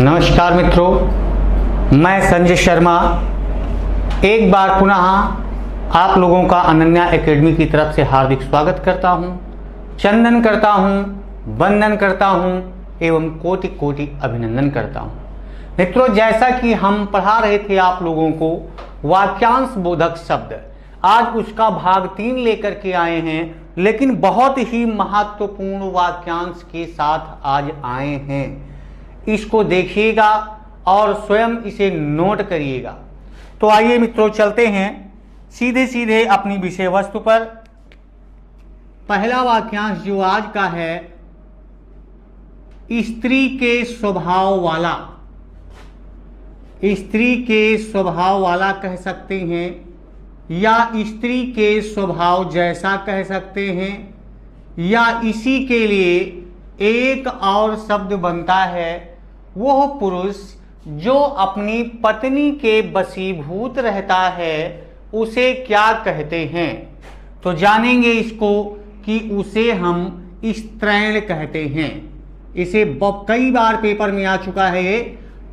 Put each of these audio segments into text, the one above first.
नमस्कार मित्रों, मैं संजय शर्मा एक बार पुनः आप लोगों का अनन्या एकेडमी की तरफ से हार्दिक स्वागत करता हूं, चंदन करता हूं, वंदन करता हूं एवं कोटि कोटि अभिनंदन करता हूं। मित्रों, जैसा कि हम पढ़ा रहे थे आप लोगों को वाक्यांश बोधक शब्द, आज उसका भाग 3 लेकर के आए हैं, लेकिन बहुत ही महत्वपूर्ण वाक्यांश के साथ आज आए हैं। इसको देखिएगा और स्वयं इसे नोट करिएगा। तो आइए मित्रों, चलते हैं सीधे सीधे अपनी विषय वस्तु पर। पहला वाक्यांश जो आज का है, स्त्री के स्वभाव वाला। स्त्री के स्वभाव वाला कह सकते हैं या स्त्री के स्वभाव जैसा कह सकते हैं, या इसी के लिए एक और शब्द बनता है, वह पुरुष जो अपनी पत्नी के वशीभूत रहता है उसे क्या कहते हैं। तो जानेंगे इसको कि उसे हम स्त्रैण कहते हैं। इसे कई बार पेपर में आ चुका है ये,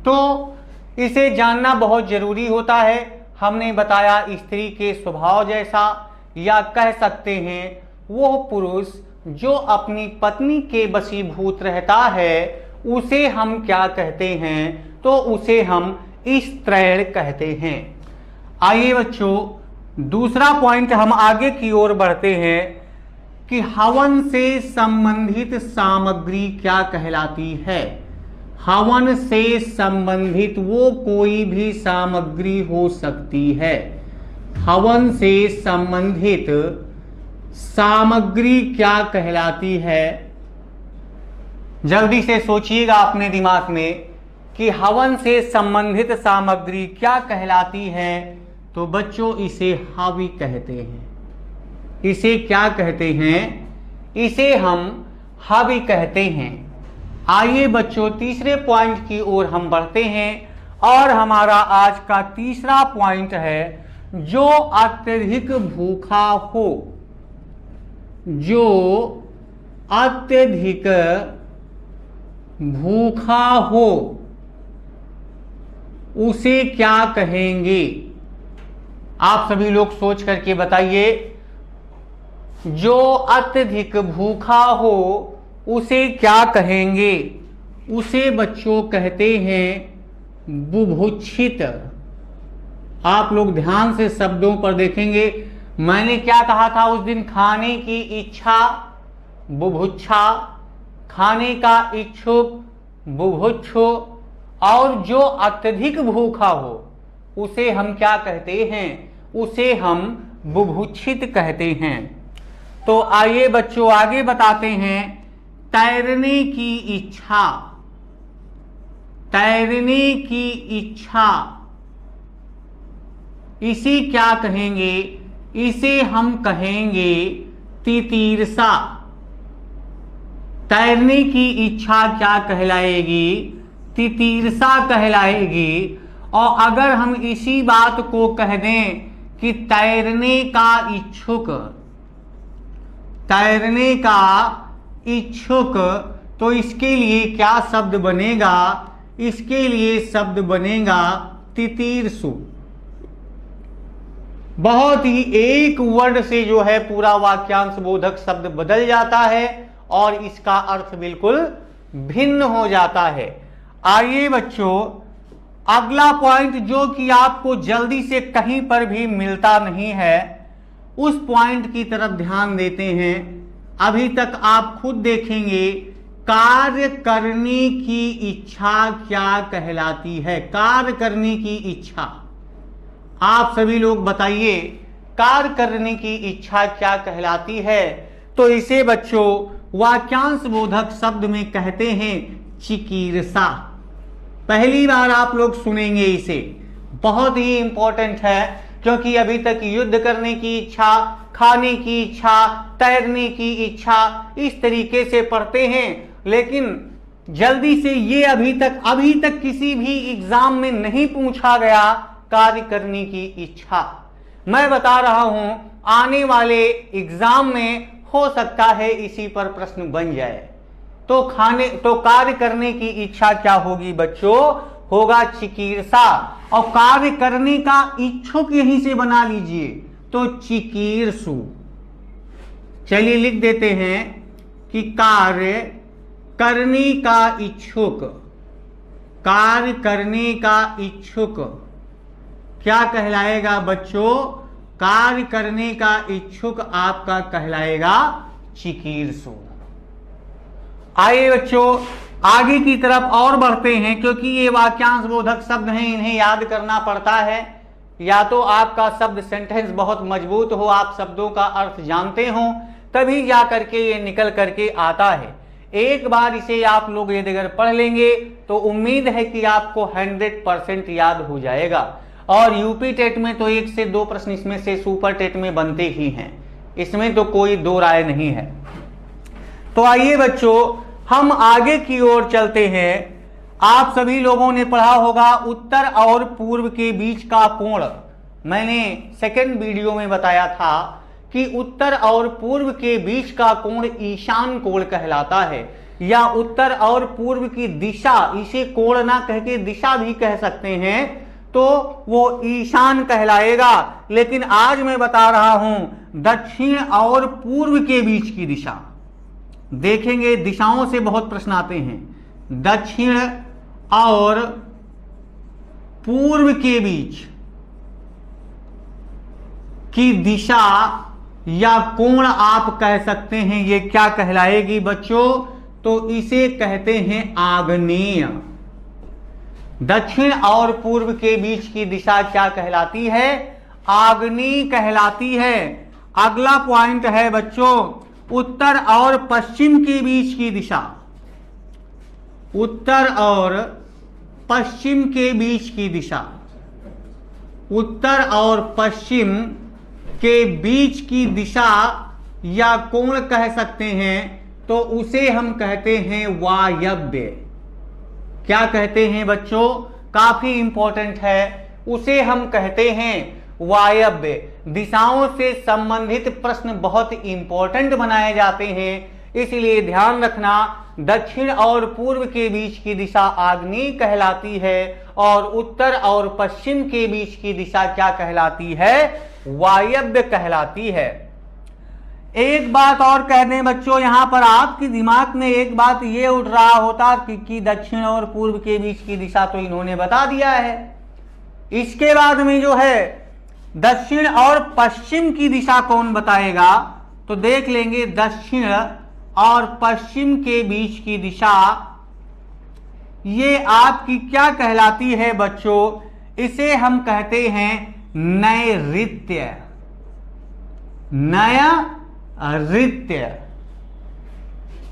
तो इसे जानना बहुत जरूरी होता है। हमने बताया स्त्री के स्वभाव जैसा, या कह सकते हैं वह पुरुष जो अपनी पत्नी के वशीभूत रहता है उसे हम क्या कहते हैं, तो उसे हम स्त्रैण कहते हैं। आइए बच्चों, दूसरा पॉइंट हम आगे की ओर बढ़ते हैं कि हवन से संबंधित सामग्री क्या कहलाती है। हवन से संबंधित वो कोई भी सामग्री हो सकती है। हवन से संबंधित सामग्री क्या कहलाती है, जल्दी से सोचिएगा अपने दिमाग में कि हवन से संबंधित सामग्री क्या कहलाती है। तो बच्चों, इसे हवि कहते हैं। इसे क्या कहते हैं? इसे हम हवि कहते हैं। आइए बच्चों, तीसरे पॉइंट की ओर हम बढ़ते हैं और हमारा आज का तीसरा पॉइंट है, जो अत्यधिक भूखा हो। जो अत्यधिक भूखा हो उसे क्या कहेंगे? आप सभी लोग सोच करके बताइए। जो अत्यधिक भूखा हो उसे क्या कहेंगे? उसे बच्चों कहते हैं बुभुक्षित। आप लोग ध्यान से शब्दों पर देखेंगे। मैंने क्या कहा था उस दिन? खाने की इच्छा बुभुक्षा, खाने का इच्छुक बुभुक्षु, और जो अत्यधिक भूखा हो उसे हम क्या कहते हैं? उसे हम बुभुक्षित कहते हैं। तो आइए बच्चों आगे बताते हैं। तैरने की इच्छा। तैरने की इच्छा, इसे क्या कहेंगे? इसे हम कहेंगे तितीर्षा। तैरने की इच्छा क्या कहलाएगी? तितीर्षा कहलाएगी। और अगर हम इसी बात को कह दें कि तैरने का इच्छुक, तैरने का इच्छुक, तो इसके लिए क्या शब्द बनेगा? इसके लिए शब्द बनेगा तितीर्षु। बहुत ही एक वर्ड से जो है पूरा वाक्यांश बोधक शब्द बदल जाता है और इसका अर्थ बिल्कुल भिन्न हो जाता है। आइए बच्चों, अगला पॉइंट जो कि आपको जल्दी से कहीं पर भी मिलता नहीं है, उस पॉइंट की तरफ ध्यान देते हैं। अभी तक आप खुद देखेंगे, कार्य करने की इच्छा क्या कहलाती है? कार्य करने की इच्छा, आप सभी लोग बताइए, कार्य करने की इच्छा क्या कहलाती है? तो इसे बच्चों वाक्यांश बोधक शब्द में कहते हैं चिकीर्षा। पहली बार आप लोग सुनेंगे इसे। बहुत ही इंपॉर्टेंट है, क्योंकि अभी तक युद्ध करने की इच्छा, खाने की इच्छा, तैरने की इच्छा इस तरीके से पढ़ते हैं, लेकिन जल्दी से ये अभी तक किसी भी एग्जाम में नहीं पूछा गया कार्य करने की इच्छा। मैं बता रहा हूं, आने वाले एग्जाम में हो सकता है इसी पर प्रश्न बन जाए। तो कार्य करने की इच्छा क्या होगी बच्चों, होगा चिकीर्षा। और कार्य करने का इच्छुक यहीं से बना लीजिए, तो चिकीर्षु। चलिए लिख देते हैं कि कार्य करने का इच्छुक, कार्य करने का इच्छुक क्या कहलाएगा बच्चों, कार्य करने का इच्छुक आपका कहलाएगा चिकीर्षु। आइए बच्चों आगे की तरफ और बढ़ते हैं, क्योंकि ये वाक्यांश बोधक शब्द हैं, इन्हें याद करना पड़ता है। या तो आपका शब्द सेंटेंस बहुत मजबूत हो, आप शब्दों का अर्थ जानते हो, तभी जा करके ये निकल करके आता है। एक बार इसे आप लोग यदि अगर पढ़ लेंगे तो उम्मीद है कि आपको 100% याद हो जाएगा। और यूपी टेट में तो 1 से 2 प्रश्न इसमें से सुपर टेट में बनते ही हैं, इसमें तो कोई दो राय नहीं है। तो आइए बच्चों हम आगे की ओर चलते हैं। आप सभी लोगों ने पढ़ा होगा उत्तर और पूर्व के बीच का कोण। मैंने सेकंड वीडियो में बताया था कि उत्तर और पूर्व के बीच का कोण ईशान कोण कहलाता है, या उत्तर और पूर्व की दिशा, इसे कोण ना कह के दिशा भी कह सकते हैं, तो वो ईशान कहलाएगा। लेकिन आज मैं बता रहा हूं दक्षिण और पूर्व के बीच की दिशा। देखेंगे दिशाओं से बहुत प्रश्न आते हैं। दक्षिण और पूर्व के बीच की दिशा या कोण आप कह सकते हैं, ये क्या कहलाएगी बच्चों, तो इसे कहते हैं आग्नेय। दक्षिण और पूर्व के बीच की दिशा क्या कहलाती है, आग्नेय कहलाती है। अगला पॉइंट है बच्चों उत्तर और पश्चिम के बीच की दिशा। उत्तर और पश्चिम के बीच की दिशा, उत्तर और पश्चिम के बीच की दिशा या कोण कह सकते हैं, तो उसे हम कहते हैं वायव्य। क्या कहते हैं बच्चों, काफी इंपॉर्टेंट है, उसे हम कहते हैं वायव्य। दिशाओं से संबंधित प्रश्न बहुत इंपॉर्टेंट बनाए जाते हैं, इसलिए ध्यान रखना दक्षिण और पूर्व के बीच की दिशा आग्नेय कहलाती है और उत्तर और पश्चिम के बीच की दिशा क्या कहलाती है, वायव्य कहलाती है। एक बात और कह दें बच्चों, यहां पर आपके दिमाग में एक बात ये उठ रहा होता कि दक्षिण और पूर्व के बीच की दिशा तो इन्होंने बता दिया है, इसके बाद में जो है दक्षिण और पश्चिम की दिशा कौन बताएगा, तो देख लेंगे दक्षिण और पश्चिम के बीच की दिशा ये आपकी क्या कहलाती है बच्चों, इसे हम कहते हैं नैऋत्य। नैऋत्य।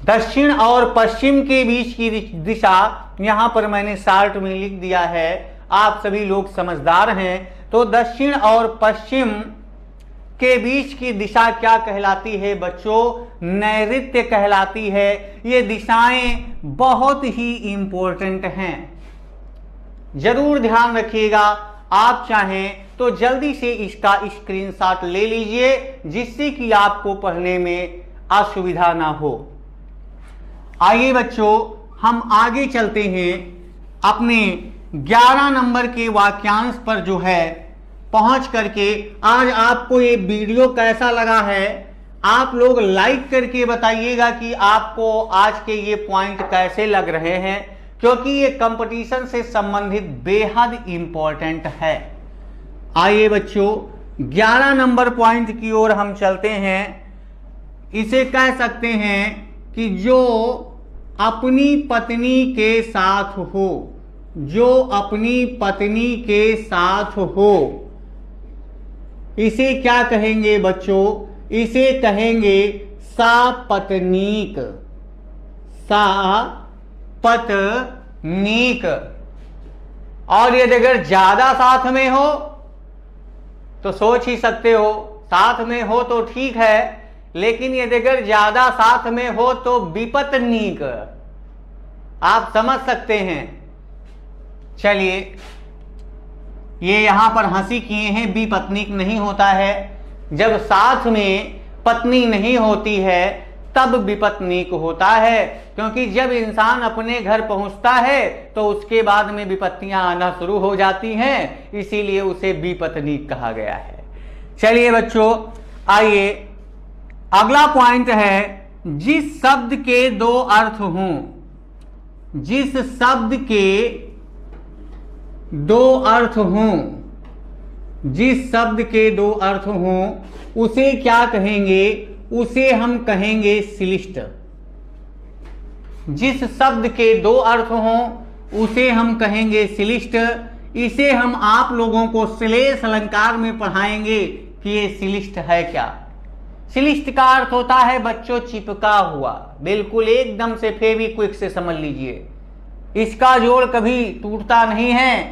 दक्षिण और पश्चिम के बीच की दिशा यहां पर मैंने शार्ट में लिख दिया है, आप सभी लोग समझदार हैं। तो दक्षिण और पश्चिम के बीच की दिशा क्या कहलाती है बच्चों, नैऋत्य कहलाती है। ये दिशाएं बहुत ही इंपॉर्टेंट हैं, जरूर ध्यान रखिएगा। आप चाहें तो जल्दी से इसका स्क्रीनशॉट ले लीजिए, जिससे कि आपको पढ़ने में असुविधा ना हो। आइए बच्चों हम आगे चलते हैं, अपने 11 नंबर के वाक्यांश पर जो है पहुंच करके। आज आपको ये वीडियो कैसा लगा है, आप लोग लाइक करके बताइएगा कि आपको आज के ये पॉइंट कैसे लग रहे हैं, क्योंकि ये कंपटीशन से संबंधित बेहद इंपॉर्टेंट है। आइए बच्चों 11 नंबर पॉइंट की ओर हम चलते हैं। इसे कह सकते हैं कि जो अपनी पत्नी के साथ हो, जो अपनी पत्नी के साथ हो, इसे क्या कहेंगे बच्चों, इसे कहेंगे सापत्नीक। सापत्नीक। और यदि अगर ज्यादा साथ में हो तो सोच ही सकते हो, साथ में हो तो ठीक है, लेकिन यदि अगर ज्यादा साथ में हो तो विपत्नीक, आप समझ सकते हैं। चलिए ये यहां पर हंसी किए हैं, विपत्नीक नहीं होता है। जब साथ में पत्नी नहीं होती है तब विपत्नीक होता है, क्योंकि जब इंसान अपने घर पहुंचता है तो उसके बाद में विपत्तियां आना शुरू हो जाती हैं, इसीलिए उसे विपत्नीक कहा गया है। चलिए बच्चों, आइए अगला पॉइंट है, जिस शब्द के दो अर्थ हों, जिस शब्द के दो अर्थ हों, जिस शब्द के दो अर्थ हों उसे क्या कहेंगे? उसे हम कहेंगे श्लिष्ट। जिस शब्द के दो अर्थ हों उसे हम कहेंगे श्लिष्ट। इसे हम आप लोगों को श्लेष अलंकार में पढ़ाएंगे कि ये श्लिष्ट है क्या। श्लिष्ट का अर्थ होता है बच्चों चिपका हुआ, बिल्कुल एकदम से फेविक्विक से समझ लीजिए, इसका जोड़ कभी टूटता नहीं है।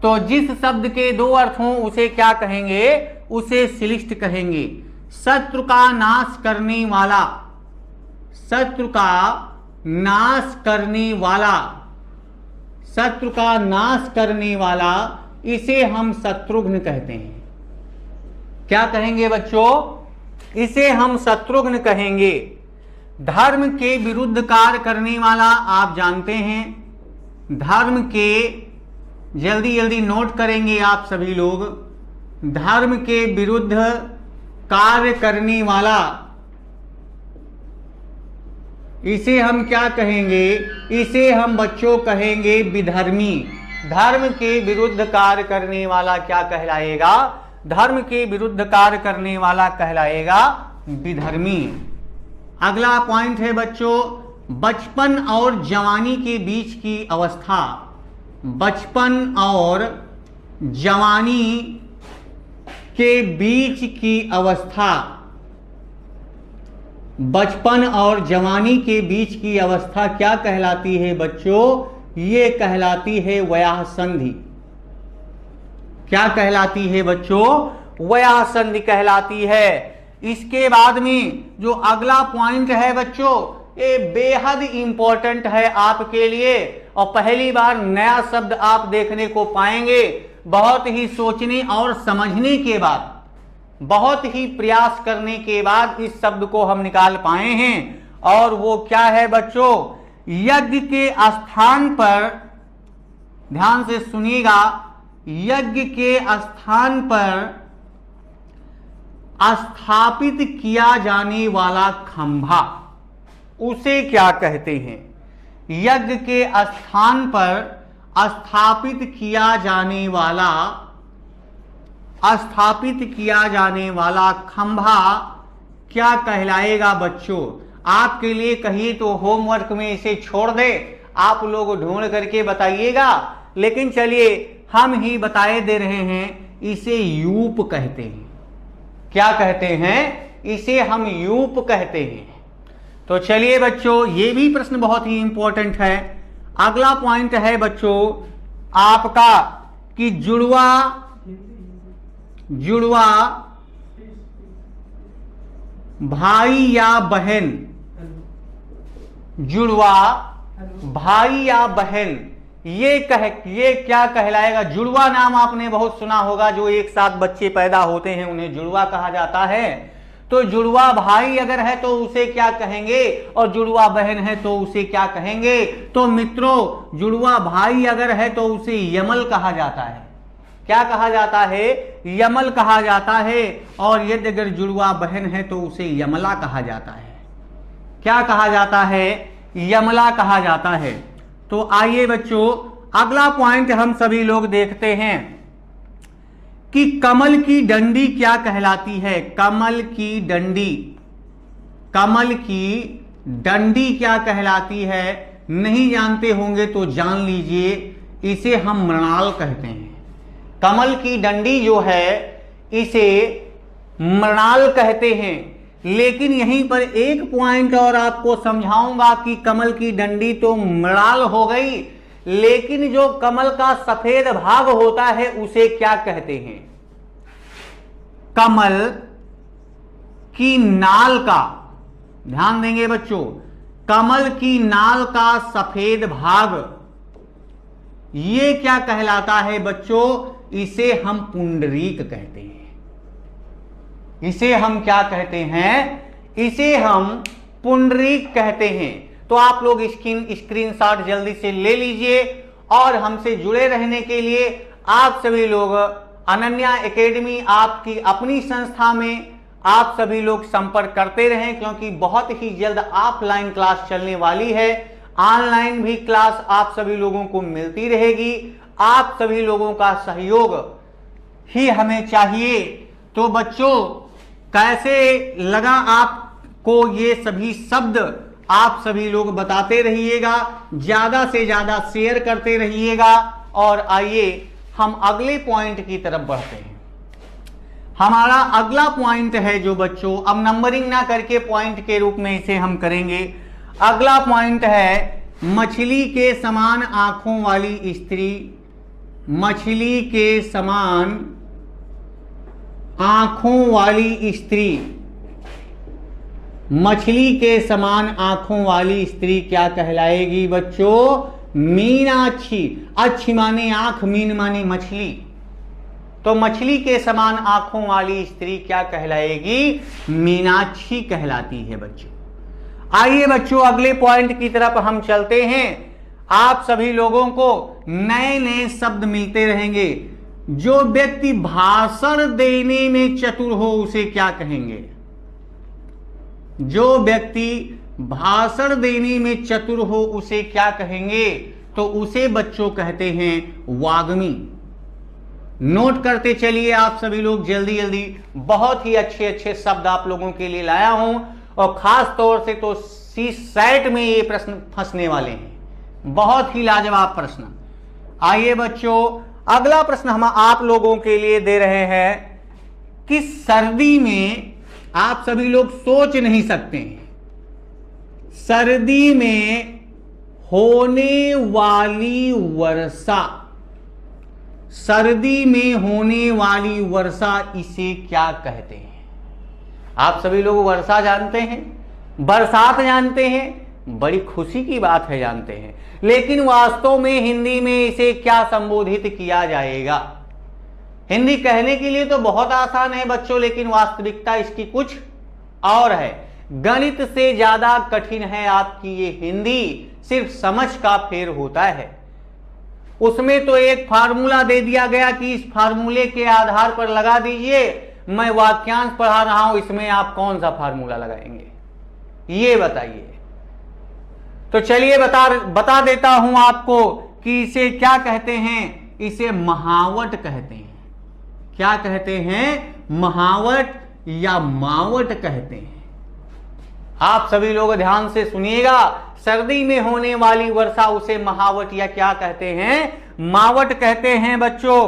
तो जिस शब्द के दो अर्थ हों उसे क्या कहेंगे? उसे श्लिष्ट कहेंगे। शत्रु का नाश करने वाला, शत्रु का नाश करने वाला, शत्रु का नाश करने वाला, इसे हम शत्रुघ्न कहते हैं। क्या कहेंगे बच्चों? इसे हम शत्रुघ्न कहेंगे। धर्म के विरुद्ध कार्य करने वाला, आप जानते हैं धर्म के, जल्दी जल्दी नोट करेंगे आप सभी लोग, धर्म के विरुद्ध कार्य करने वाला, इसे हम क्या कहेंगे? इसे हम बच्चों कहेंगे विधर्मी। धर्म के विरुद्ध कार्य करने वाला क्या कहलाएगा? धर्म के विरुद्ध कार्य करने वाला कहलाएगा विधर्मी। अगला पॉइंट है बच्चों, बचपन और जवानी के बीच की अवस्था। बचपन और जवानी के बीच की अवस्था, बचपन और जवानी के बीच की अवस्था क्या कहलाती है बच्चों? ये कहलाती है वयाह संधि। क्या कहलाती है बच्चों? वयाह संधि कहलाती है। इसके बाद में जो अगला पॉइंट है बच्चों, ये बेहद इंपॉर्टेंट है आपके लिए, और पहली बार नया शब्द आप देखने को पाएंगे। बहुत ही सोचने और समझने के बाद, बहुत ही प्रयास करने के बाद इस शब्द को हम निकाल पाए हैं, और वो क्या है बच्चों? यज्ञ के स्थान पर, ध्यान से सुनिएगा, यज्ञ के स्थान पर स्थापित किया जाने वाला खंभा, उसे क्या कहते हैं? यज्ञ के स्थान पर स्थापित किया जाने वाला, स्थापित किया जाने वाला खंभा क्या कहलाएगा बच्चों? आपके लिए कहिए तो होमवर्क में इसे छोड़ दे, आप लोग ढूंढ करके बताइएगा, लेकिन चलिए हम ही बताए दे रहे हैं, इसे यूप कहते हैं। क्या कहते हैं? इसे हम यूप कहते हैं। तो चलिए बच्चों, ये भी प्रश्न बहुत ही इंपॉर्टेंट है। अगला पॉइंट है बच्चों आपका कि जुड़वा, जुड़वा भाई या बहन, जुड़वा भाई या बहन, ये क्या कहलाएगा? जुड़वा नाम आपने बहुत सुना होगा, जो एक साथ बच्चे पैदा होते हैं उन्हें जुड़वा कहा जाता है। तो जुड़वा भाई अगर है तो उसे क्या कहेंगे, और जुड़वा बहन है तो उसे क्या कहेंगे? तो मित्रों, जुड़वा भाई अगर है तो उसे यमल कहा जाता है। क्या कहा जाता है? यमल कहा जाता है। और यदि अगर जुड़वा बहन है तो उसे यमला कहा जाता है। क्या कहा जाता है? यमला कहा जाता है। तो आइए बच्चों, अगला पॉइंट हम सभी लोग देखते हैं कि कमल की डंडी क्या कहलाती है? कमल की डंडी, कमल की डंडी क्या कहलाती है? नहीं जानते होंगे तो जान लीजिए, इसे हम मृणाल कहते हैं। कमल की डंडी जो है इसे मृणाल कहते हैं। लेकिन यहीं पर एक पॉइंट और आपको समझाऊंगा कि कमल की डंडी तो मृणाल हो गई, लेकिन जो कमल का सफेद भाग होता है उसे क्या कहते हैं? कमल की नाल का, ध्यान देंगे बच्चों, कमल की नाल का सफेद भाग, ये क्या कहलाता है बच्चों? इसे हम पुंडरीक कहते हैं। इसे हम क्या कहते हैं? इसे हम पुंडरीक कहते हैं। तो आप लोग स्क्रीनशॉट जल्दी से ले लीजिए और हमसे जुड़े रहने के लिए आप सभी लोग अनन्या एकेडमी आपकी अपनी संस्था में आप सभी लोग संपर्क करते रहें, क्योंकि बहुत ही जल्द ऑफलाइन क्लास चलने वाली है। ऑनलाइन भी क्लास आप सभी लोगों को मिलती रहेगी। आप सभी लोगों का सहयोग ही हमें चाहिए। तो बच्चों, कैसे लगा आपको ये सभी शब्द? आप सभी लोग बताते रहिएगा, ज्यादा से ज्यादा शेयर करते रहिएगा। और आइए हम अगले पॉइंट की तरफ बढ़ते हैं। हमारा अगला पॉइंट है जो बच्चों, अब नंबरिंग ना करके पॉइंट के रूप में इसे हम करेंगे। अगला पॉइंट है मछली के समान आंखों वाली स्त्री। मछली के समान आंखों वाली स्त्री। मछली के समान आंखों वाली स्त्री क्या कहलाएगी बच्चों? मीनाक्षी। अच्छी माने आंख, मीन माने मछली। तो मछली के समान आंखों वाली स्त्री क्या कहलाएगी? मीनाक्षी कहलाती है बच्चों। आइए बच्चों, अगले पॉइंट की तरफ हम चलते हैं। आप सभी लोगों को नए नए शब्द मिलते रहेंगे। जो व्यक्ति भाषण देने में चतुर हो उसे क्या कहेंगे? जो व्यक्ति भाषण देने में चतुर हो उसे क्या कहेंगे? तो उसे बच्चों कहते हैं वाग्मी। नोट करते चलिए आप सभी लोग जल्दी जल्दी। बहुत ही अच्छे अच्छे शब्द आप लोगों के लिए लाया हूं, और खास तौर से तो सीसैट में ये प्रश्न फंसने वाले हैं। बहुत ही लाजवाब प्रश्न। आइए बच्चों, अगला प्रश्न हम आप लोगों के लिए दे रहे हैं कि सर्दी में आप सभी लोग सोच नहीं सकते हैं, सर्दी में होने वाली वर्षा, सर्दी में होने वाली वर्षा इसे क्या कहते हैं? आप सभी लोग वर्षा जानते हैं, बरसात जानते हैं, बड़ी खुशी की बात है जानते हैं, लेकिन वास्तव में हिंदी में इसे क्या संबोधित किया जाएगा? हिंदी कहने के लिए तो बहुत आसान है बच्चों, लेकिन वास्तविकता इसकी कुछ और है। गणित से ज्यादा कठिन है आपकी ये हिंदी, सिर्फ समझ का फेर होता है। उसमें तो एक फार्मूला दे दिया गया कि इस फार्मूले के आधार पर लगा दीजिए। मैं वाक्यांश पढ़ा रहा हूं, इसमें आप कौन सा फार्मूला लगाएंगे ये बताइए। तो चलिए बता देता हूं आपको कि इसे क्या कहते हैं। इसे महावट कहते हैं। क्या कहते हैं? महावट या मावट कहते हैं। आप सभी लोग ध्यान से सुनिएगा। सर्दी में होने वाली वर्षा उसे महावट या क्या कहते हैं? मावट कहते हैं बच्चों।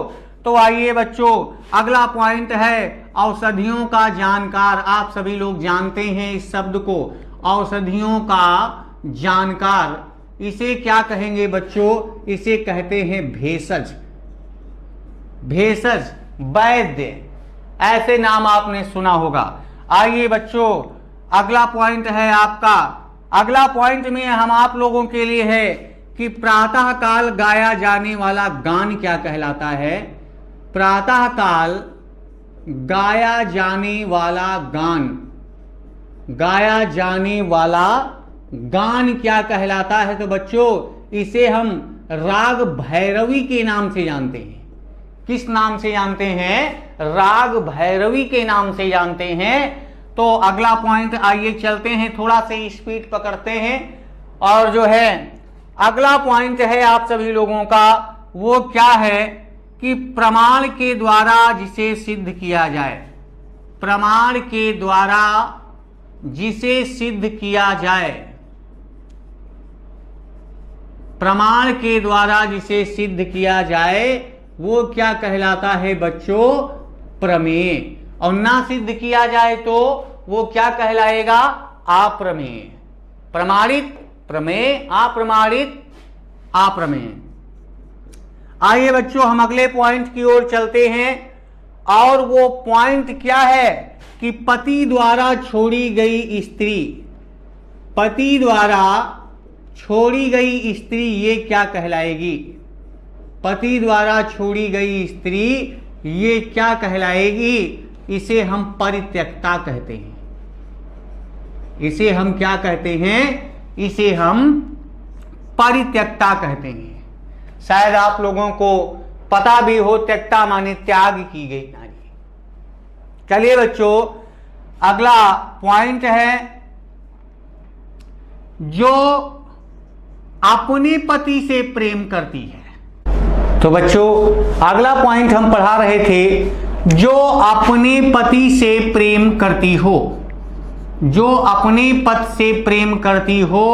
तो आइए बच्चों, अगला पॉइंट है औषधियों का जानकार। आप सभी लोग जानते हैं इस शब्द को, औषधियों का जानकार। इसे क्या कहेंगे बच्चों? इसे कहते हैं भेषज। भेषज, वैद्य, ऐसे नाम आपने सुना होगा। आइए बच्चों, अगला पॉइंट है आपका। अगला पॉइंट में हम आप लोगों के लिए है कि प्रातः काल गाया जाने वाला गान क्या कहलाता है? प्रातः काल गाया जाने वाला गान, गाया जाने वाला गान क्या कहलाता है? तो बच्चों, इसे हम राग भैरवी के नाम से जानते हैं। किस नाम से जानते हैं? राग भैरवी के नाम से जानते हैं। तो अगला पॉइंट आइए चलते हैं, थोड़ा से स्पीड पकड़ते हैं। और जो है अगला पॉइंट है आप सभी लोगों का, वो क्या है कि प्रमाण के द्वारा जिसे सिद्ध किया जाए, प्रमाण के द्वारा जिसे सिद्ध किया जाए, प्रमाण के द्वारा जिसे सिद्ध किया जाए वो क्या कहलाता है बच्चों? प्रमेय। और ना सिद्ध किया जाए तो वो क्या कहलाएगा? अप्रमेय। प्रमाणित प्रमेय, अप्रमाणित अप्रमेय। आइए बच्चों, हम अगले पॉइंट की ओर चलते हैं। और वो पॉइंट क्या है कि पति द्वारा छोड़ी गई स्त्री, पति द्वारा छोड़ी गई स्त्री ये क्या कहलाएगी? पति द्वारा छोड़ी गई स्त्री ये क्या कहलाएगी? इसे हम परित्यक्ता कहते हैं। इसे हम क्या कहते हैं? इसे हम परित्यक्ता कहते हैं। शायद आप लोगों को पता भी हो, त्यक्ता माने त्याग की गई नारी। चलिए बच्चों, अगला पॉइंट है जो अपने पति से प्रेम करती है। तो बच्चों अगला पॉइंट हम पढ़ा रहे थे, जो अपने पति से प्रेम करती हो, जो अपने पति से प्रेम करती हो,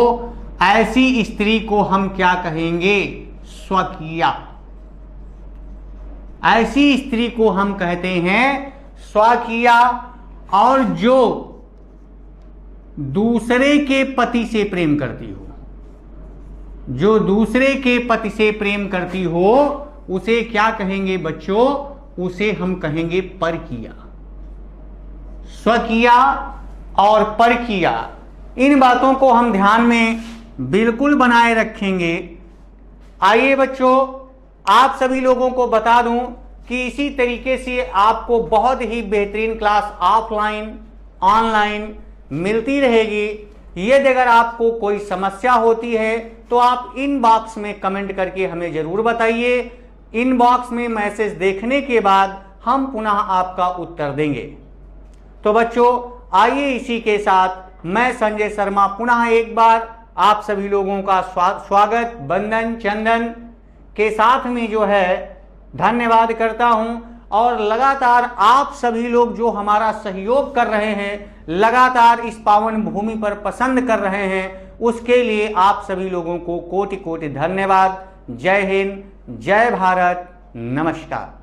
ऐसी स्त्री को हम क्या कहेंगे? स्वकीया। ऐसी स्त्री को हम कहते हैं स्वकीया। और जो दूसरे के पति से प्रेम करती हो, जो दूसरे के पति से प्रेम करती हो, उसे क्या कहेंगे बच्चों? उसे हम कहेंगे परकीया। स्वकीया और परकीया, इन बातों को हम ध्यान में बिल्कुल बनाए रखेंगे। आइए बच्चों, आप सभी लोगों को बता दूं कि इसी तरीके से आपको बहुत ही बेहतरीन क्लास ऑफलाइन ऑनलाइन मिलती रहेगी। यदि अगर आपको कोई समस्या होती है तो आप इनबॉक्स में कमेंट करके हमें जरूर बताइए। इनबॉक्स में मैसेज देखने के बाद हम पुनः आपका उत्तर देंगे। तो बच्चों आइए, इसी के साथ मैं संजय शर्मा पुनः एक बार आप सभी लोगों का स्वागत बंदन चंदन के साथ में जो है धन्यवाद करता हूं। और लगातार आप सभी लोग जो हमारा सहयोग कर रहे हैं, लगातार इस पावन भूमि पर पसंद कर रहे हैं, उसके लिए आप सभी लोगों को कोटि कोटि धन्यवाद। जय हिंद, जय भारत, नमस्कार।